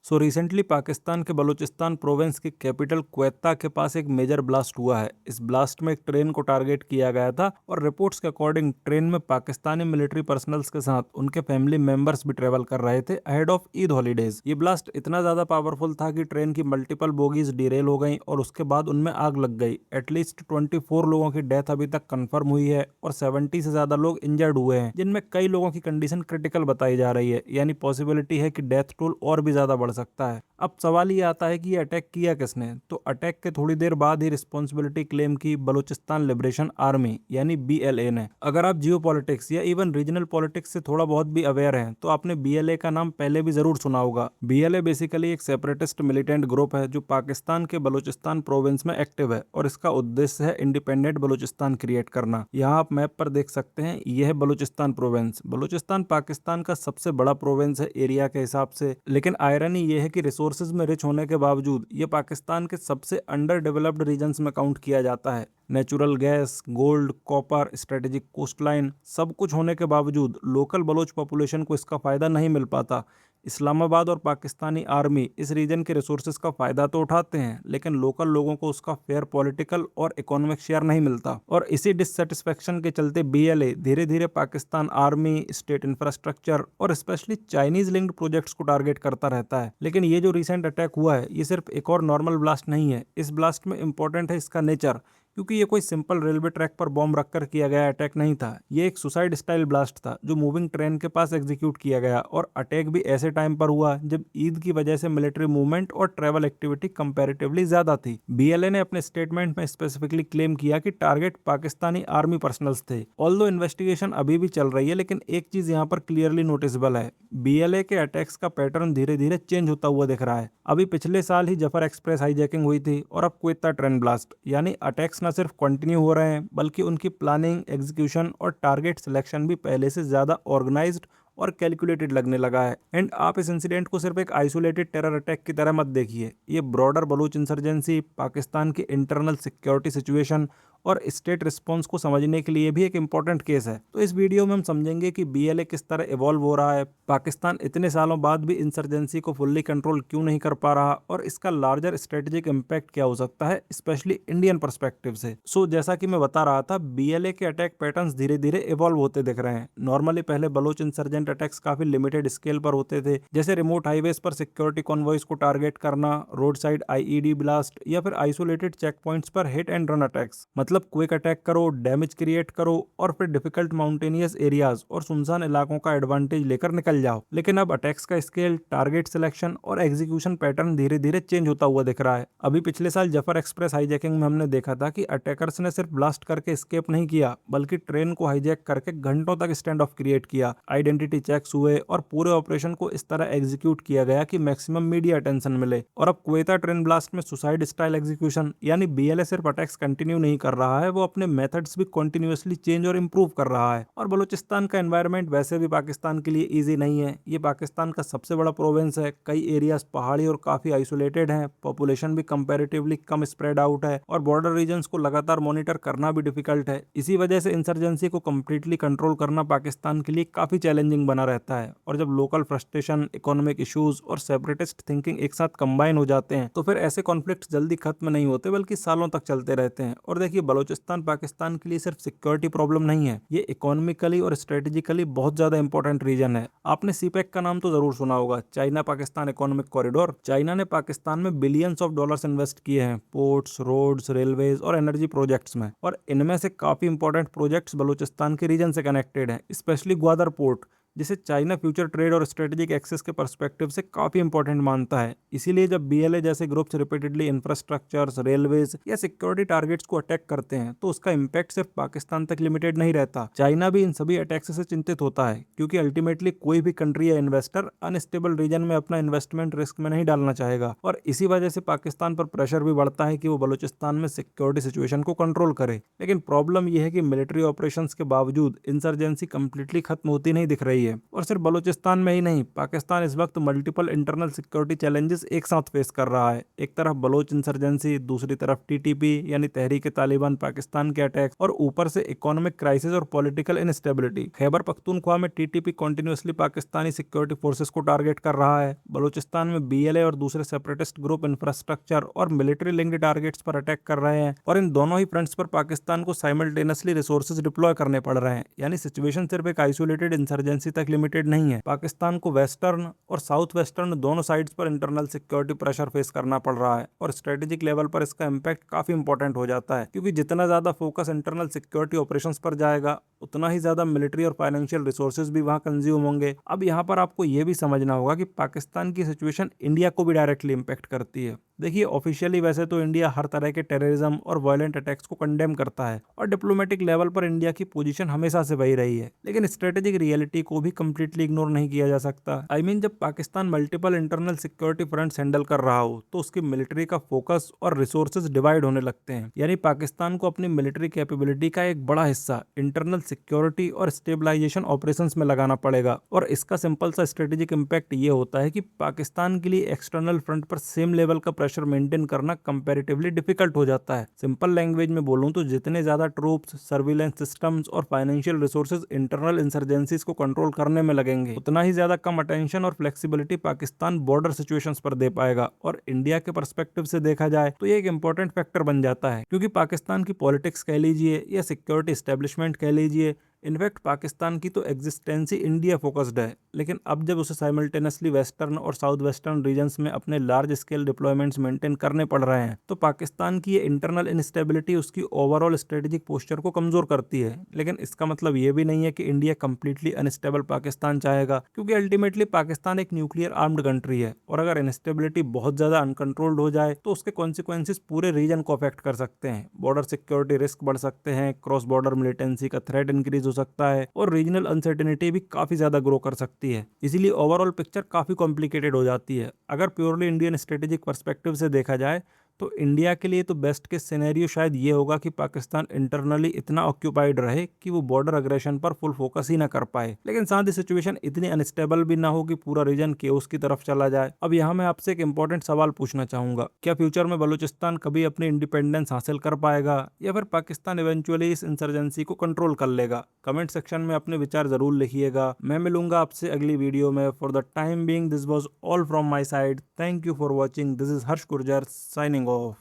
So recently Pakistan के Balochistan province की capital क्वेत्ता के पास एक मेजर ब्लास्ट हुआ है। इस ब्लास्ट में एक ट्रेन को टारगेट किया गया था और रिपोर्ट्स के अकॉर्डिंग ट्रेन में पाकिस्तानी मिलिट्री पर्सनल्स के साथ उनके फैमिली मेंबर्स भी ट्रेवल कर रहे थे अहेड ऑफ ईद हॉलीडेज। ये ब्लास्ट इतना ज्यादा पावरफुल था कि ट्रेन की मल्टीपल बोगीज डिरेल हो गई और उसके बाद उनमें आग लग गई। एटलीस्ट 24 लोगों की डेथ अभी तक कंफर्म हुई है और 70 से ज्यादा लोग इंजर्ड हुए हैं, जिनमें कई लोगों की कंडीशन क्रिटिकल बताई जा रही है। यानी पॉसिबिलिटी है कि डेथ टोल और भी ज्यादा बढ़ सकता है। अब सवाल ये आता है कि ये अटैक किया किसने। तो अटैक के थोड़ी देर बाद ही रिस्पॉन्सिबिलिटी क्लेम की बलूचिस्तान लिबरेशन आर्मी यानी बीएलए ने। अगर आप जियो पॉलिटिक्स या इवन रीजनल पॉलिटिक्स से थोड़ा बहुत भी अवेयर हैं तो आपने बीएलए का नाम पहले भी जरूर सुना होगा। बीएलए बेसिकली एक सेपरेटिस्ट मिलिटेंट ग्रुप है जो पाकिस्तान के बलूचिस्तान प्रोविंस में एक्टिव है और इसका उद्देश्य है इंडिपेंडेंट बलूचिस्तान क्रिएट करना। यहाँ आप मैप पर देख सकते हैं, यह है बलूचिस्तान प्रोविंस। बलूचिस्तान पाकिस्तान का सबसे बड़ा प्रोविंस है एरिया के हिसाब से, लेकिन आयरनी यह है कि रिसोर्सेज में रिच होने के बावजूद ये पाकिस्तान के सबसे अंडर डेवलप्ड रीजन्स में काउंट किया जाता है। Natural gas, gold, copper, strategic coastline सब कुछ होने के बावजूद लोकल बलोच पॉपुलेशन को इसका फायदा नहीं मिल पाता। इस्लामाबाद और पाकिस्तानी आर्मी इस रीजन के रिसोर्सेज का फायदा तो उठाते हैं, लेकिन लोकल लोगों को उसका फेयर पॉलिटिकल और इकोनॉमिक शेयर नहीं मिलता। और इसी डिससेटिस्फेक्शन के चलते बीएलए धीरे धीरे पाकिस्तान आर्मी, स्टेट इंफ्रास्ट्रक्चर और स्पेशली चाइनीज लिंक्ड प्रोजेक्ट्स को टारगेट करता रहता है। लेकिन ये जो रिसेंट अटैक हुआ है ये सिर्फ एक और नॉर्मल ब्लास्ट नहीं है। इस ब्लास्ट में इंपॉर्टेंट है इसका नेचर, क्योंकि ये कोई सिंपल रेलवे ट्रैक पर बॉम्ब रखकर किया गया अटैक नहीं था। ये एक सुसाइड स्टाइल ब्लास्ट था जो मूविंग ट्रेन के पास एग्जीक्यूट किया गया, और अटैक भी ऐसे टाइम पर हुआ जब ईद की वजह से मिलिट्री मूवमेंट और ट्रैवल एक्टिविटी कंपैरेटिवली ज्यादा थी। बीएलए ने अपने स्टेटमेंट में स्पेसिफिकली क्लेम किया कि टारगेट पाकिस्तानी आर्मी पर्सनल्स थे। ऑल्दो इन्वेस्टिगेशन अभी भी चल रही है, लेकिन एक चीज यहाँ पर क्लियरली नोटिसेबल है, बीएलए के अटैक्स का पैटर्न धीरे धीरे चेंज होता हुआ दिख रहा है। अभी पिछले साल ही जफर एक्सप्रेस हाईजैकिंग हुई थी और अब क्वेत्ता ट्रेन ब्लास्ट। यानी अटैक्स न सिर्फ कंटिन्यू हो रहे हैं बल्कि उनकी प्लानिंग, एग्जीक्यूशन और टारगेट सिलेक्शन भी पहले से ज्यादा ऑर्गेनाइज्ड और कैलकुलेटेड लगने लगा है। एंड आप इस इंसिडेंट को सिर्फ एक आइसोलेटेड टेरर अटैक की तरह मत देखिए। ये ब्रॉडर बलूच इंसर्जेंसी, पाकिस्तान की इंटरनल सिक्योरिटी सिचुएशन और स्टेट रिस्पॉन्स को समझने के लिए भी एक इंपॉर्टेंट केस है। तो इस वीडियो में हम समझेंगे कि बीएलए किस तरह इवॉल्व हो रहा है, पाकिस्तान इतने सालों बाद भी इंसर्जेंसी को फुल्ली कंट्रोल क्यों नहीं कर पा रहा, और इसका लार्जर स्ट्रेटेजिक इम्पैक्ट क्या हो सकता है, स्पेशली इंडियन पर्सपेक्टिव से। सो जैसा कि मैं बता रहा था, बीएलए के अटैक पैटर्न्स धीरे धीरे इवॉल्व होते दिख रहे हैं। नॉर्मली पहले बलोच इंसर्जेंट अटैक्स काफी लिमिटेड स्केल पर होते थे, जैसे रिमोट हाईवेज पर सिक्योरिटी कॉन्वॉयज को टारगेट करना, रोड साइड आईईडी ब्लास्ट या फिर आइसोलेटेड चेक पॉइंट्स पर हिट एंड रन अटैक्स। मतलब क्विक अटैक करो, डैमेज क्रिएट करो और फिर डिफिकल्ट माउंटेनियस एरियाज और सुनसान इलाकों का एडवांटेज लेकर निकल जाओ। लेकिन अब अटैक्स का स्केल, टारगेट सिलेक्शन और एग्जीक्यूशन पैटर्न धीरे धीरे चेंज होता हुआ दिख रहा है। अभी पिछले साल जफर एक्सप्रेस हाईजैकिंग में हमने देखा था कि अटैकर्स ने सिर्फ ब्लास्ट करके स्केप नहीं किया, बल्कि ट्रेन को हाईजैक करके घंटों तक स्टैंड ऑफ क्रिएट किया, आइडेंटिटी चेक्स हुए और पूरे ऑपरेशन को इस तरह एग्जीक्यूट किया गया कि मैक्सिमम मीडिया अटेंशन मिले। और अब क्वेता ट्रेन ब्लास्ट में सुसाइड स्टाइल एग्जीक्यूशन, यानी बीएलए सिर्फ अटैक्स कंटिन्यू नहीं कर रहा है, वो अपने मेथड्स भी कंटिन्यूअसली चेंज और इंप्रूव कर रहा है। और बलूचिस्तान का एनवायरनमेंट वैसे भी पाकिस्तान के लिए इजी नहीं है। ये पाकिस्तान का सबसे बड़ा प्रोविंस है, कई एरियाज पहाड़ी और काफी आइसोलेटेड हैं, पॉपुलेशन भी कंपैरेटिवली कम स्प्रेड आउट है और बॉर्डर रीजन्स को लगातार मॉनिटर करना भी डिफिकल्ट है। इसी वजह से इंसर्जेंसी को कंप्लीटली कंट्रोल करना पाकिस्तान के लिए काफी चैलेंजिंग बना रहता है। और जब लोकल फ्रस्ट्रेशन, इकोनॉमिक इश्यूज और सेपरेटिस्ट थिंकिंग एक साथ कंबाइन हो जाते हैं तो फिर ऐसे कॉन्फ्लिक्ट जल्दी खत्म नहीं होते बल्कि सालों तक चलते रहते हैं। और देखिए, बलूचिस्तान पाकिस्तान के लिए सिर्फ सिक्योरिटी प्रॉब्लम नहीं है, ये इकोनॉमिकली और स्ट्रेटेजिकली बहुत ज्यादा इंपॉर्टेंट रीजन है। आपने सीपेक का नाम तो जरूर सुना होगा, China Pakistan economic corridor. China ने पाकिस्तान में बिलियंस ऑफ डॉलर्स इन्वेस्ट किए हैं पोर्ट्स, रोड्स, रेलवेज और एनर्जी प्रोजेक्ट्स में, और इनमें से काफी इंपॉर्टेंट प्रोजेक्ट्स बलूचिस्तान के रीजन से कनेक्टेड हैं, स्पेशली ग्वादर पोर्ट, जिसे चाइना फ्यूचर ट्रेड और स्ट्रेटेजिक एक्सेस के पर्सपेक्टिव से काफी इंपॉर्टेंट मानता है। इसीलिए जब बीएलए जैसे ग्रुप्स रिपीटेडली इंफ्रास्ट्रक्चर्स, रेलवेज या सिक्योरिटी टारगेट्स को अटैक करते हैं तो उसका इम्पैक्ट सिर्फ पाकिस्तान तक लिमिटेड नहीं रहता। चाइना भी इन सभी अटैक्स से चिंतित होता है, क्योंकि अल्टीमेटली कोई भी कंट्री या इन्वेस्टर अनस्टेबल रीजन में अपना इन्वेस्टमेंट रिस्क में नहीं डालना चाहेगा। और इसी वजह से पाकिस्तान पर प्रेशर भी बढ़ता है कि वो बलूचिस्तान में सिक्योरिटी सिचुएशन को कंट्रोल करे। लेकिन प्रॉब्लम यह है कि मिलिट्री ऑपरेशंस के बावजूद इंसर्जेंसी कंप्लीटली खत्म होती नहीं दिख रही रही है। और सिर्फ बलूचिस्तान में ही नहीं, पाकिस्तान इस वक्त मल्टीपल इंटरनल सिक्योरिटी चैलेंजेस एक साथ फेस कर रहा है। एक तरफ बलोच इंसर्जेंसी, दूसरी तरफ टीटीपी यानी तहरीक तालिबान पाकिस्तान के अटैक, और ऊपर से इकोनॉमिक क्राइसिस और पॉलिटिकल इनस्टेबिलिटी। खैबर पख्तूनख्वा में TTP continuously Pakistani security forces को टारगेट कर रहा है। बलूचिस्तान में बीएलए और दूसरे सेपरेटिस्ट ग्रुप इंफ्रास्ट्रक्चर और मिलिट्री लिंक्ड टारगेट्स पर अटैक कर रहे हैं, और इन दोनों ही फ्रंट्स पर पाकिस्तान को साइमल्टेनियसली रिसोर्सेज डिप्लॉय करने पड़ रहे हैं। यानी सिचुएशन सिर्फ एक आइसोलेटेड इंसर्जेंसी तक लिमिटेड नहीं है। पाकिस्तान को वेस्टर्न और साउथ वेस्टर्न दोनों साइड्स पर इंटरनल सिक्योरिटी प्रेशर फेस करना पड़ रहा है, और स्ट्रेटेजिक लेवल पर इसका इम्पैक्ट काफी इंपॉर्टेंट हो जाता है, क्योंकि जितना ज्यादा फोकस इंटरनल सिक्योरिटी ऑपरेशंस पर जाएगा, उतना ही ज्यादा मिलिट्री और फाइनेंशियल रिसोर्सेज भी वहां कंज्यूम होंगे। अब यहाँ पर आपको यह भी समझना होगा कि पाकिस्तान की सिचुएशन इंडिया को भी डायरेक्टली इंपैक्ट करती है। देखिए, ऑफिशियली वैसे तो इंडिया हर तरह के टेररिज्म और वायलेंट अटैक्स को कंडेम करता है, और डिप्लोमेटिक लेवल पर इंडिया की पोजीशन हमेशा से वही रही है, लेकिन स्ट्रेटेजिक रियलिटी को भी कंप्लीटली इग्नोर नहीं किया जा सकता। जब Pakistan multiple internal security fronts handle कर रहा हो, तो उसकी मिलिट्री का फोकस और रिसोर्सेज डिवाइड होने लगते हैं। यानी पाकिस्तान को अपनी मिलिट्री कैपेबिलिटी का एक बड़ा हिस्सा इंटरनल सिक्योरिटी और स्टेबलाइजेशन ऑपरेशंस में लगाना पड़ेगा, और इसका सिंपल सा स्ट्रेटेजिक इम्पैक्ट ये होता है कि पाकिस्तान के लिए एक्सटर्नल फ्रंट पर सेम लेवल का प्रेशर मेंटेन करना कंपैरेटिवली डिफिकल्ट हो जाता है। सिंपल लैंग्वेज में बोलूं तो जितने ज्यादा ट्रूप्स, सर्विलेंस सिस्टम्स और फाइनेंशियल रिसोर्सेज इंटरनल इंसर्जेंसीज को कंट्रोल करने में लगेंगे, उतना ही ज्यादा कम अटेंशन और फ्लेक्सिबिलिटी पाकिस्तान बॉर्डर सिचुएशंस पर दे पाएगा। और इंडिया के पर्सपेक्टिव से देखा जाए तो ये एक इंपॉर्टेंट फैक्टर बन जाता है, क्योंकि पाकिस्तान की पॉलिटिक्स कह लीजिए या सिक्योरिटी एस्टेब्लिशमेंट कह लीजिए, इनफैक्ट पाकिस्तान की तो एग्जिस्टेंस ही इंडिया फोकस्ड है। लेकिन अब जब उसे साइमल्टेनियसली वेस्टर्न और साउथ वेस्टर्न रीजन्स में अपने लार्ज स्केल डिप्लॉयमेंट्स मेंटेन करने पड़ रहे हैं, तो पाकिस्तान की ये इंटरनल इनस्टेबिलिटी उसकी ओवरऑल स्ट्रेटेजिक पोस्चर को कमजोर करती है। लेकिन इसका मतलब ये भी नहीं है कि इंडिया कंप्लीटली अनस्टेबल पाकिस्तान चाहेगा, क्योंकि अल्टीमेटली पाकिस्तान एक न्यूक्लियर आर्म्ड कंट्री है, और अगर इनस्टेबिलिटी बहुत ज्यादा अनकंट्रोल्ड हो जाए तो उसके कॉन्सिक्वेंसेस पूरे रीजन को अफेक्ट कर सकते हैं। बॉर्डर सिक्योरिटी रिस्क बढ़ सकते हैं, क्रॉस बॉर्डर मिलिटेंसी का थ्रेट इंक्रीज हो सकता है, और रीजनल अनसर्टेनिटी भी काफी ज्यादा ग्रो कर सकती है। इसीलिए ओवरऑल पिक्चर काफी कॉम्प्लिकेटेड हो जाती है। अगर प्योरली इंडियन स्ट्रेटेजिक पर्सपेक्टिव से देखा जाए तो इंडिया के लिए तो बेस्ट केस सिनेरियो शायद ये होगा कि पाकिस्तान इंटरनली इतना ऑक्यूपाइड रहे कि वो बॉर्डर अग्रेशन पर फुल फोकस ही ना कर पाए, लेकिन साथ ही सिचुएशन इतनी अनस्टेबल भी ना हो कि पूरा रीजन केओस की तरफ चला जाए। अब यहाँ मैं आपसे एक इंपॉर्टेंट सवाल पूछना चाहूंगा, क्या फ्यूचर में बलूचिस्तान कभी अपनी इंडिपेंडेंस हासिल कर पाएगा, या फिर पाकिस्तान इवेंचुअली इस इंसर्जेंसी को कंट्रोल कर लेगा? कमेंट सेक्शन में अपने विचार जरूर लिखिएगा। मैं मिलूंगा आपसे अगली वीडियो में। For the time being this was all from my side. Thank you for watching. This is Harsh Gurjar signing off.